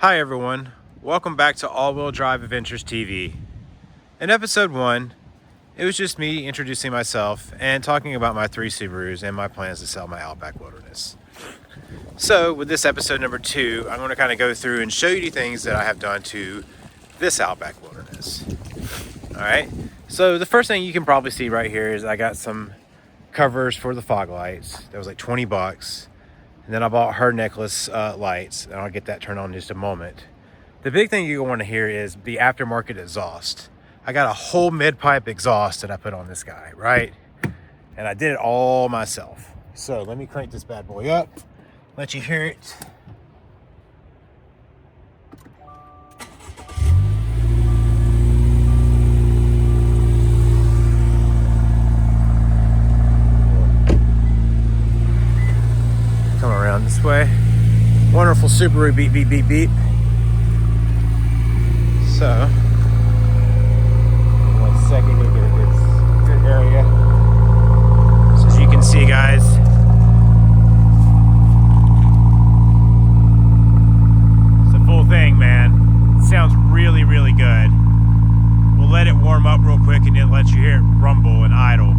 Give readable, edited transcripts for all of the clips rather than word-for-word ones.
Hi everyone, welcome back to All-Wheel Drive Adventures TV. In episode 1, it was just me introducing myself and talking about my 3 Subarus and my plans to sell my Outback Wilderness. So with this episode number 2, I'm going to kind of go through and show you the things that I have done to this Outback Wilderness. Alright, so the first thing you can probably see right here is I got some covers for the fog lights. That was like 20 bucks. And then I bought her necklace lights, and I'll get that turned on in just a moment. The big thing you want to hear is the aftermarket exhaust. I got a whole mid-pipe exhaust that I put on this guy, right? And I did it all myself. So let me crank this bad boy up, let you hear it. Come around this way. Wonderful Subaru beep, beep, beep, beep. So, one second to get a good area. So as you can see, guys, it's a full thing, man. It sounds really, really good. We'll let it warm up real quick and then let you hear it rumble and idle.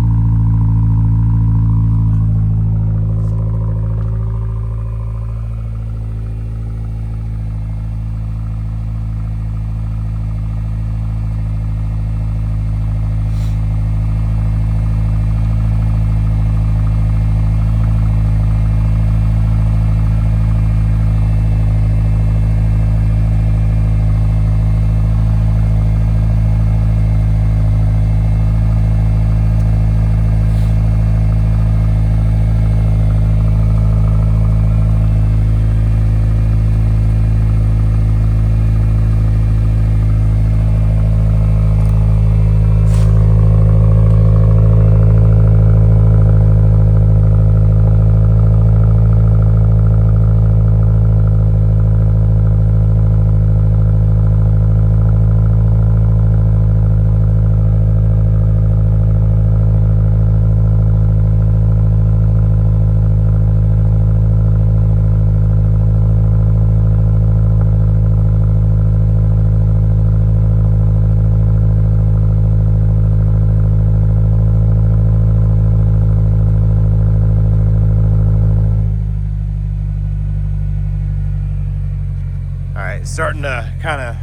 Starting to kind of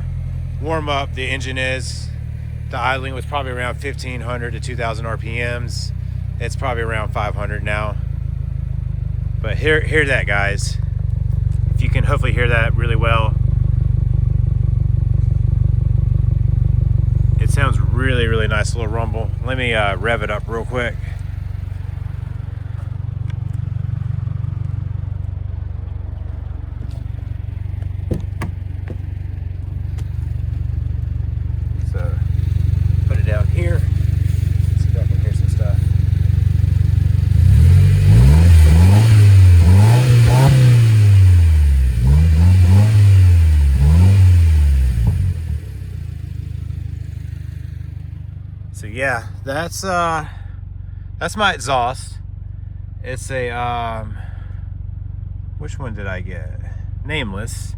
warm up. The engine is. The idling was probably around 1,500 to 2,000 RPMs. It's probably around 500 now. But hear that, guys. If you can hopefully hear that really well. It sounds really, really nice, little rumble. Let me rev it up real quick. Down here, see if I can hear some stuff. So yeah, that's my exhaust. It's a which one did I get? Nameless.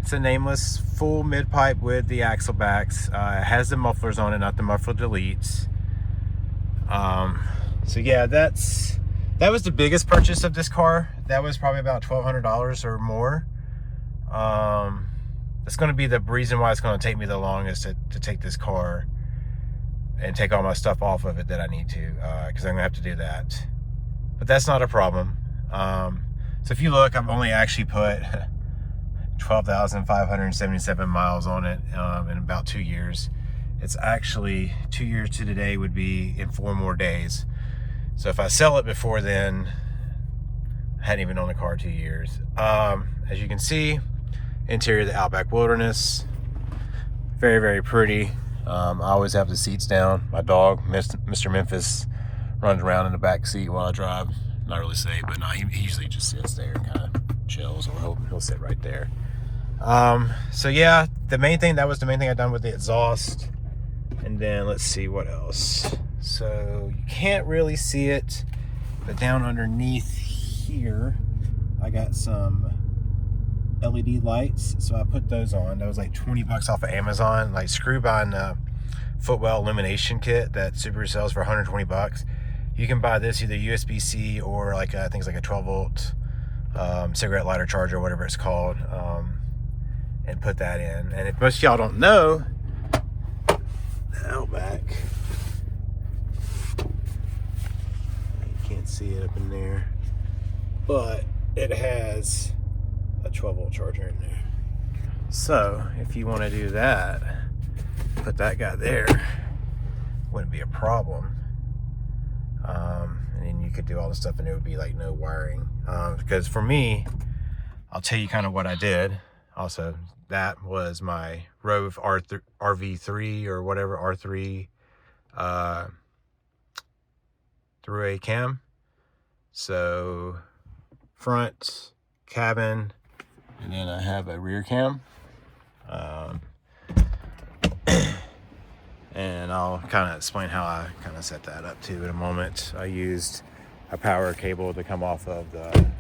It's a nameless full mid-pipe with the axle backs. It has the mufflers on it, not the muffler deletes. So yeah, that was the biggest purchase of this car. That was probably about $1,200 or more. That's going to be the reason why it's going to take me the longest to take this car and take all my stuff off of it that I need to, because I'm going to have to do that. But that's not a problem. So if you look, I've only actually put 12,577 miles on it in about 2 years. It's actually 2 years to today would be in 4 more days. So if I sell it before then, I hadn't even owned the car 2 years. As you can see, interior of the Outback Wilderness, very, very pretty. I always have the seats down. My dog, Mr. Memphis, runs around in the back seat while I drive. Not really safe, but no, he usually just sits there and kind of chills, or he'll sit right there. So yeah, that was the main thing I done with the exhaust. And then let's see what else. So you can't really see it, but down underneath here I got some LED lights, so I put those on. That was like 20 bucks off of Amazon. Like, screw buying the footwell illumination kit that Subaru sells for 120 bucks. You can buy this either USB-C or like I think it's like a 12 volt cigarette lighter charger, whatever it's called, and put that in. And if most of y'all don't know, the Outback, you can't see it up in there, but it has a 12 volt charger in there. So if you want to do that, put that guy there, wouldn't be a problem. And then you could do all the stuff and it would be like no wiring. Because for me, I'll tell you kind of what I did. Also, that was my Rove RV3 or whatever, R3 through a cam. So front, cabin, and then I have a rear cam. And I'll kind of explain how I kind of set that up too in a moment. I used a power cable to come off of the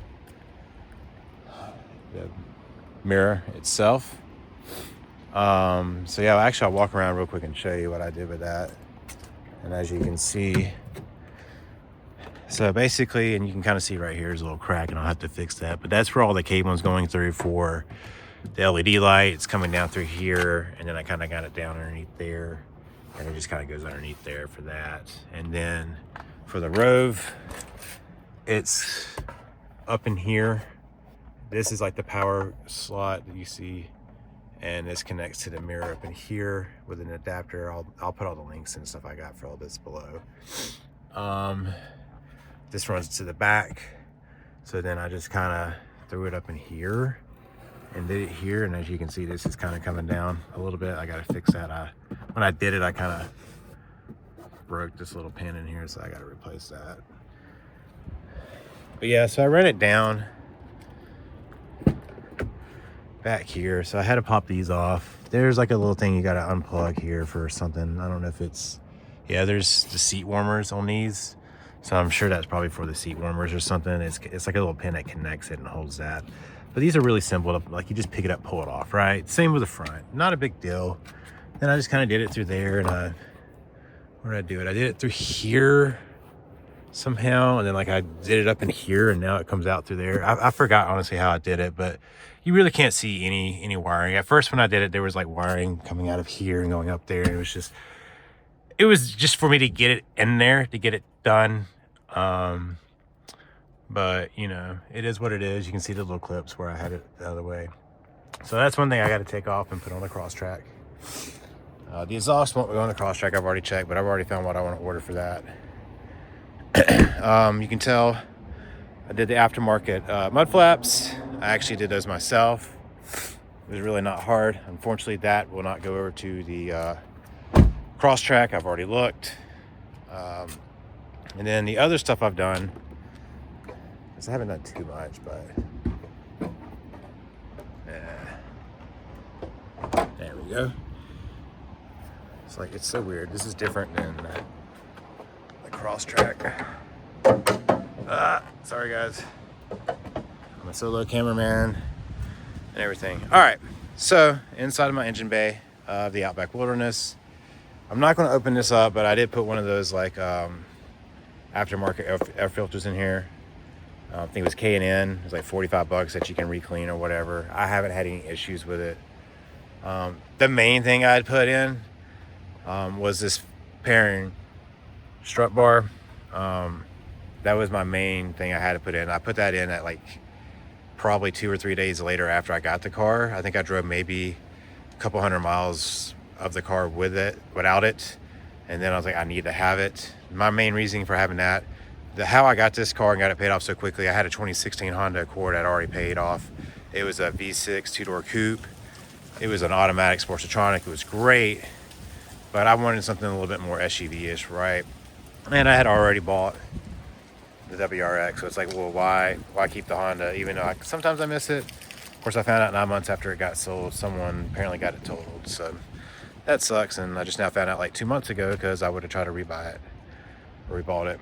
mirror itself. So yeah, actually I'll walk around real quick and show you what I did with that. And as you can see, so basically, and you can kind of see right here, there's a little crack and I'll have to fix that, but that's where all the cabling is going through for the LED light. It's coming down through here, and then I kind of got it down underneath there, and it just kind of goes underneath there for that. And then for the Rove, it's up in here. This is like the power slot that you see, and this connects to the mirror up in here with an adapter. I'll put all the links and stuff I got for all this below. This runs to the back, so then I just kind of threw it up in here and did it here, and as you can see, this is kind of coming down a little bit. I got to fix that. When I did it, I kind of broke this little pin in here, so I got to replace that. But yeah, so I ran it down back here, so I had to pop these off. There's like a little thing you got to unplug here for something. I don't know if it's, yeah, there's the seat warmers on these, so I'm sure that's probably for the seat warmers or something. It's like a little pin that connects it and holds that. But these are really simple to, like, you just pick it up, pull it off, right? Same with the front, not a big deal. Then I just kind of did it through there, and where did I do it? I did it through here somehow, and then like I did it up in here, and now it comes out through there. I forgot honestly how I did it, but you really can't see any wiring. At first when I did it, there was like wiring coming out of here and going up there, and it was just for me to get it in there, to get it done. But you know, it is what it is. You can see the little clips where I had it the other way. So that's one thing I got to take off and put on the cross track. The exhaust won't go on the cross track. I've already checked, but I've already found what I want to order for that. You can tell I did the aftermarket mud flaps. I actually did those myself. It was really not hard. Unfortunately, that will not go over to the cross track. I've already looked. And then the other stuff I've done, because I haven't done too much, but there we go. It's like, it's so weird. This is different than the cross track. Sorry guys. I'm a solo cameraman and everything. All right, so inside of my engine bay of the Outback Wilderness, I'm not going to open this up, but I did put one of those like aftermarket air filters in here. I think it was K&N. It was like 45 bucks that you can re-clean or whatever. I haven't had any issues with it. The main thing I'd put in was this pairing strut bar. That was my main thing I had to put in. I put that in at like probably 2 or 3 days later after I got the car. I think I drove maybe a couple hundred miles of the car without it. And then I was like, I need to have it. My main reason for having that, how I got this car and got it paid off so quickly, I had a 2016 Honda Accord I'd already paid off. It was a V6 two-door coupe. It was an automatic sports electronic. It was great, but I wanted something a little bit more SUV-ish, right? And I had already bought the WRX, so it's like, well, why keep the Honda, even though sometimes I miss it. Of course, I found out 9 months after it got sold, someone apparently got it totaled, so that sucks. And I just now found out like 2 months ago, because I would have tried to rebuy it or rebought it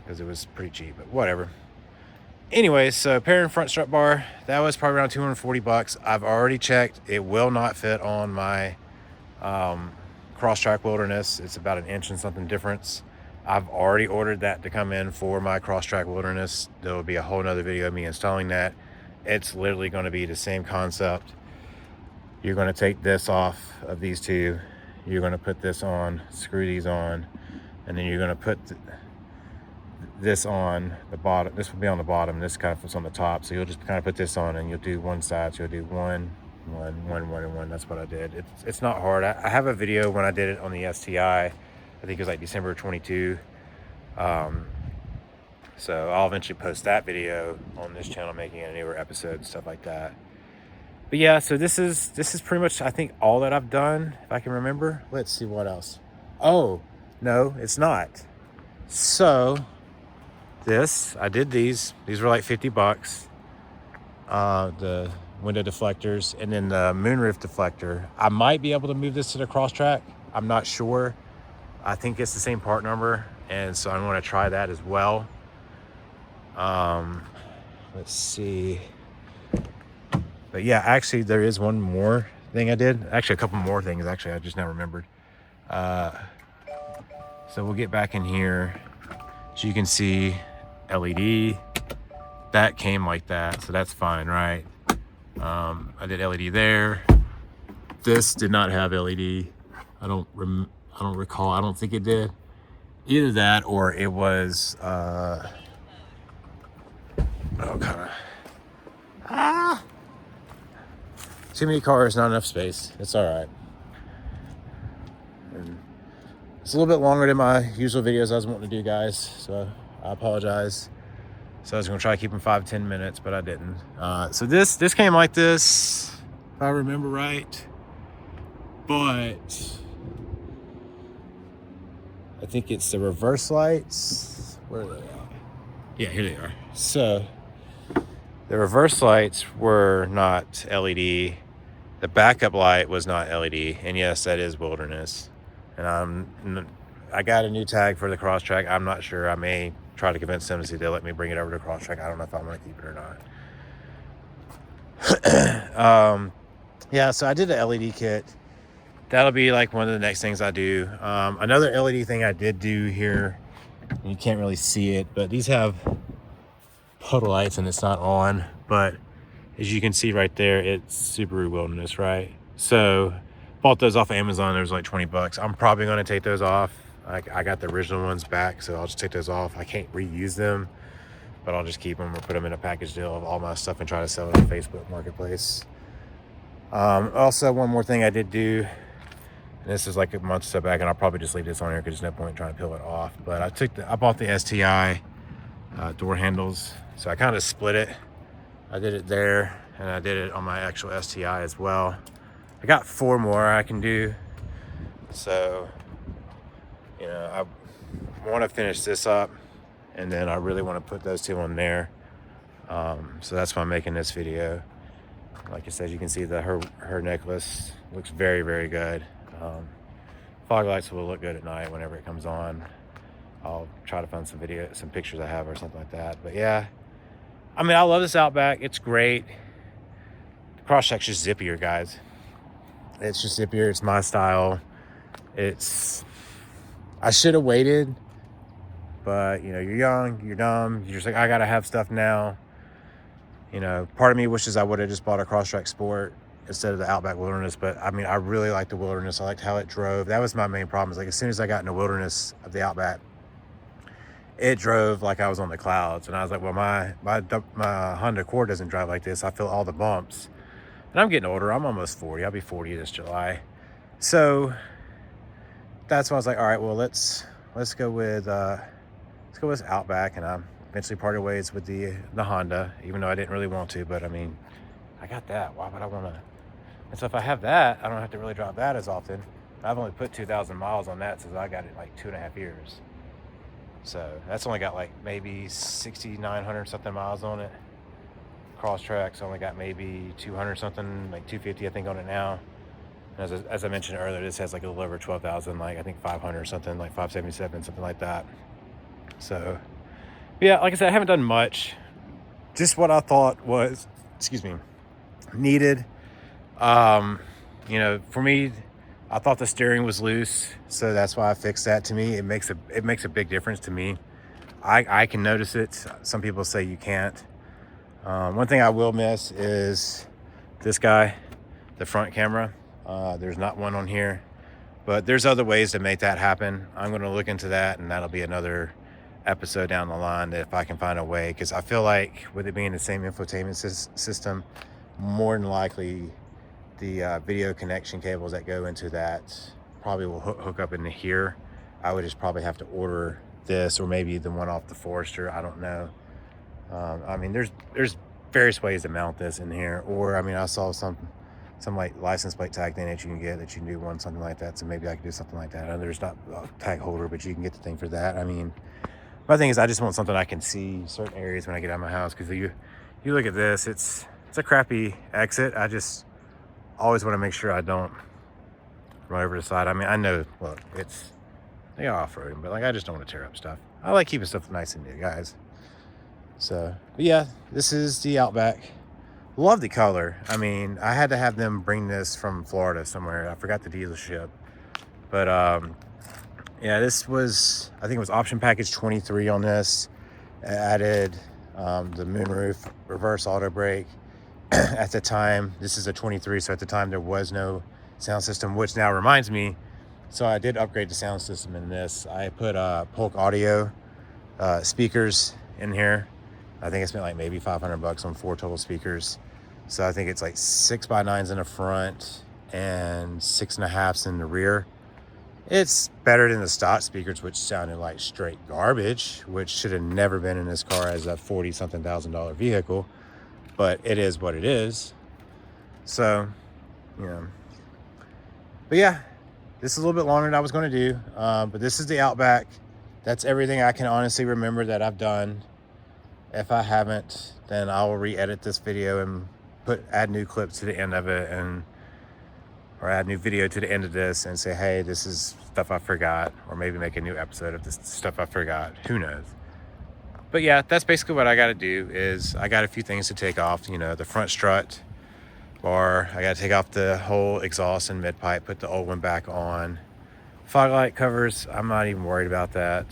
because it was pretty cheap, but whatever. Anyways, so pair and front strut bar, that was probably around 240 bucks. I've already checked. It will not fit on my Crosstrack Wilderness. It's about an inch and something difference. I've already ordered that to come in for my Crosstrack Wilderness. There will be a whole nother video of me installing that. It's literally going to be the same concept. You're going to take this off of these two. You're going to put this on, screw these on, and then you're going to put this on the bottom. This will be on the bottom. This kind of puts on the top. So you'll just kind of put this on, and you'll do one side. So you'll do one, and one. That's what I did. It's not hard. I have a video when I did it on the STI. I think it was like December 22. So I'll eventually post that video on this channel, making a newer episode and stuff like that. But yeah, so this is pretty much, I think, all that I've done, if I can remember. Let's see what else. Oh, no, it's not. So I did these. These were like 50 bucks. The window deflectors and then the moonroof deflector. I might be able to move this to the Crosstrack. I'm not sure. I think it's the same part number, and so I'm going to try that as well. Let's see. But yeah, actually there is one more thing I did. Actually, a couple more things, actually, I just now remembered. So we'll get back in here. So you can see LED. That came like that, so that's fine, right? I did LED there. This did not have LED. I don't recall. I don't think it did. Either that or it was too many cars, not enough space. It's all right. And it's a little bit longer than my usual videos I was wanting to do, guys, so I apologize. So I was gonna try to keep them 5-10 minutes, but I didn't. So this came like this, if I remember right. But I think it's the reverse lights. Where are they at? Yeah, here they are. So the reverse lights were not LED. The backup light was not LED. And yes, that is Wilderness. And I got a new tag for the Crosstrack. I'm not sure. I may try to convince them to see they'll let me bring it over to Crosstrack. I don't know if I'm going to keep it or not. Yeah, so I did the LED kit. That'll be like one of the next things I do. Another LED thing I did do here, you can't really see it, but these have puddle lights and it's not on. But as you can see right there, it's Subaru Wilderness, right? So bought those off of Amazon. There was like 20 bucks. I'm probably going to take those off. I got the original ones back, so I'll just take those off. I can't reuse them, but I'll just keep them or put them in a package deal of all my stuff and try to sell it on Facebook Marketplace. Also, one more thing I did do, and this is like a month or so back, and I'll probably just leave this on here because there's no point trying to peel it off. But I bought the STI door handles, so I kind of split it. I did it there, and I did it on my actual STI as well. I got 4 more I can do, so you know, I want to finish this up, and then I really want to put those 2 on there. So that's why I'm making this video. Like I said, you can see that her necklace looks very, very good. Fog lights will look good at night whenever it comes on. I'll try to find some pictures I have or something like that. But yeah, I mean, I love this Outback. It's great. The Crosstrack's just zippier, guys. It's just zippier. It's my style. I should have waited, but you know, you're young, you're dumb. You're just like, I gotta have stuff now. You know, part of me wishes I would have just bought a Crosstrack Sport instead of the Outback Wilderness. But I mean, I really liked the Wilderness. I liked how it drove. That was my main problem. Is like as soon as I got in the Wilderness of the Outback, it drove like I was on the clouds. And I was like, well, my Honda Accord doesn't drive like this. I feel all the bumps. And I'm getting older. I'm almost 40. I'll be 40 this July. So that's why I was like, all right, well, let's go with Outback. And I eventually parted ways with the Honda, even though I didn't really want to. But I mean, I got that. Why would I want to? And so if I have that, I don't have to really drive that as often. I've only put 2,000 miles on that since I got it like 2.5 years. So that's only got like maybe 6,900 something miles on it. Crosstrack's only got maybe 200 something, like 250 I think on it now. And as I mentioned earlier, this has like a little over 12,000, like I think 500 or something, like 577, something like that. So yeah, like I said, I haven't done much. just what I thought was, excuse me, needed. You know, for me, I thought the steering was loose, so that's why I fixed that. To me, it makes a big difference to me. I can notice it. Some people say you can't. One thing I will miss is this guy, the front camera. There's not one on here, but there's other ways to make that happen. I'm going to look into that, and that'll be another episode down the line if I can find a way, because I feel like with it being the same infotainment system, more than likely the video connection cables that go into that probably will hook up into here. I would just probably have to order this, or maybe the one off the Forester. I don't know. I mean, there's various ways to mount this in here, or I mean, I saw some like license plate tag thing that you can get, that you can do one something like that. So maybe I could do something like that. I know there's not a tag holder, but you can get the thing for that. I mean, my thing is, I just want something I can see certain areas when I get out of my house, because you look at this, it's a crappy exit. I just always want to make sure I don't run over the side. I mean, I know, look, they are off-roading, but like, I just don't want to tear up stuff. I like keeping stuff nice and new, guys. So, but yeah, this is the Outback. Love the color. I mean, I had to have them bring this from Florida somewhere. I forgot the dealership, but yeah, this was, I think it was option package 23 on this. It added the moonroof, reverse auto brake. At the time, this is a 23, so at the time there was no sound system, which now reminds me, so I did upgrade the sound system in this. I put Polk Audio speakers in here. I think I spent like maybe $500 on 4 total speakers. So I think it's like 6x9s in the front and 6.5s in the rear. It's better than the stock speakers, which sounded like straight garbage, which should have never been in this car as a $40-something thousand vehicle. But it is what it is. So, you know. But yeah, this is a little bit longer than I was going to do. But this is the Outback. That's everything I can honestly remember that I've done. If I haven't, then I will re-edit this video and add new clips to the end of it, or add new video to the end of this and say, hey, this is stuff I forgot, or maybe make a new episode of this stuff I forgot. Who knows? But yeah, that's basically what I got to do. Is I got a few things to take off. You know, the front strut bar. I got to take off the whole exhaust and mid pipe, put the old one back on. Fog light covers, I'm not even worried about that.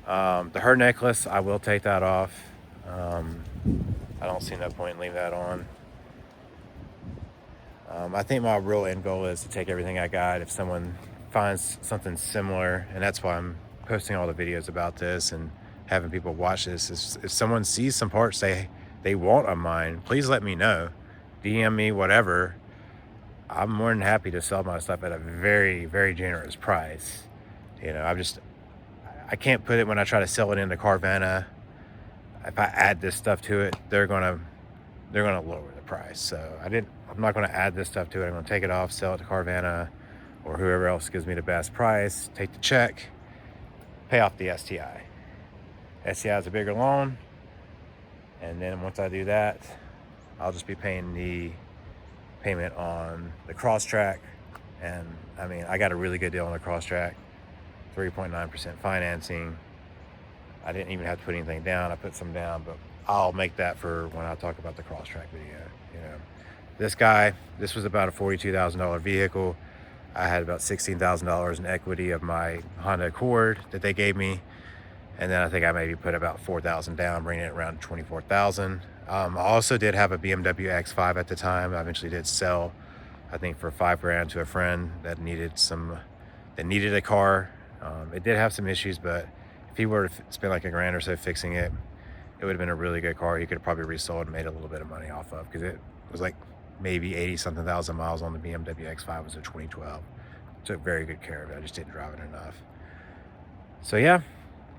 The her necklace, I will take that off. I don't see no point in leaving that on. I think my real end goal is to take everything I got. If someone finds something similar, and that's why I'm posting all the videos about this and having people watch this, if someone sees some parts they want of mine, please let me know. DM me, whatever. I'm more than happy to sell my stuff at a very, very generous price. You know, I can't put it when I try to sell it into Carvana. If I add this stuff to it, they're gonna lower the price. So I'm not gonna add this stuff to it. I'm gonna take it off, sell it to Carvana, or whoever else gives me the best price, take the check, pay off the STI. STI is a bigger loan, and then once I do that, I'll just be paying the payment on the Crosstrack. And I mean, I got a really good deal on the Crosstrack, 3.9% financing. I didn't even have to put anything down. I put some down, but I'll make that for when I talk about the Crosstrack video. You know, this was about a $42,000 vehicle. I had about $16,000 in equity of my Honda Accord that they gave me. And then I think I maybe put about $4,000 down, bringing it around $24,000. I also did have a BMW X5 at the time. I eventually did sell, I think, for $5,000 to a friend that needed a car. It did have some issues, but if he were to spend like $1,000 or so fixing it, it would have been a really good car. He could have probably resold and made a little bit of money off of, because it was like maybe 80-something thousand miles on the BMW X5. It was a 2012. Took very good care of it. I just didn't drive it enough. So yeah,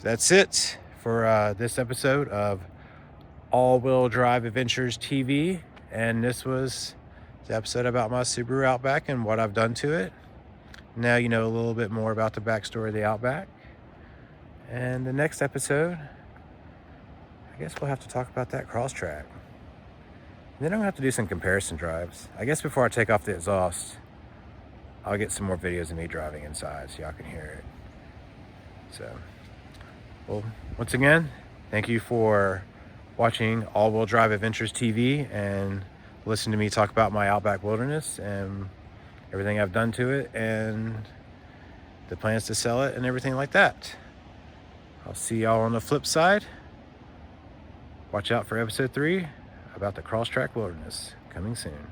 that's it for this episode of All-Wheel Drive Adventures TV. And this was the episode about my Subaru Outback and what I've done to it. Now you know a little bit more about the backstory of the Outback. And the next episode, I guess we'll have to talk about that Crosstrack. And then I'm gonna have to do some comparison drives. I guess before I take off the exhaust, I'll get some more videos of me driving inside so y'all can hear it. So, well, once again, thank you for watching All-Wheel Drive Adventures TV and listen to me talk about my Outback Wilderness and everything I've done to it and the plans to sell it and everything like that. I'll see y'all on the flip side. Watch out for episode 3 about the Crosstrack Wilderness coming soon.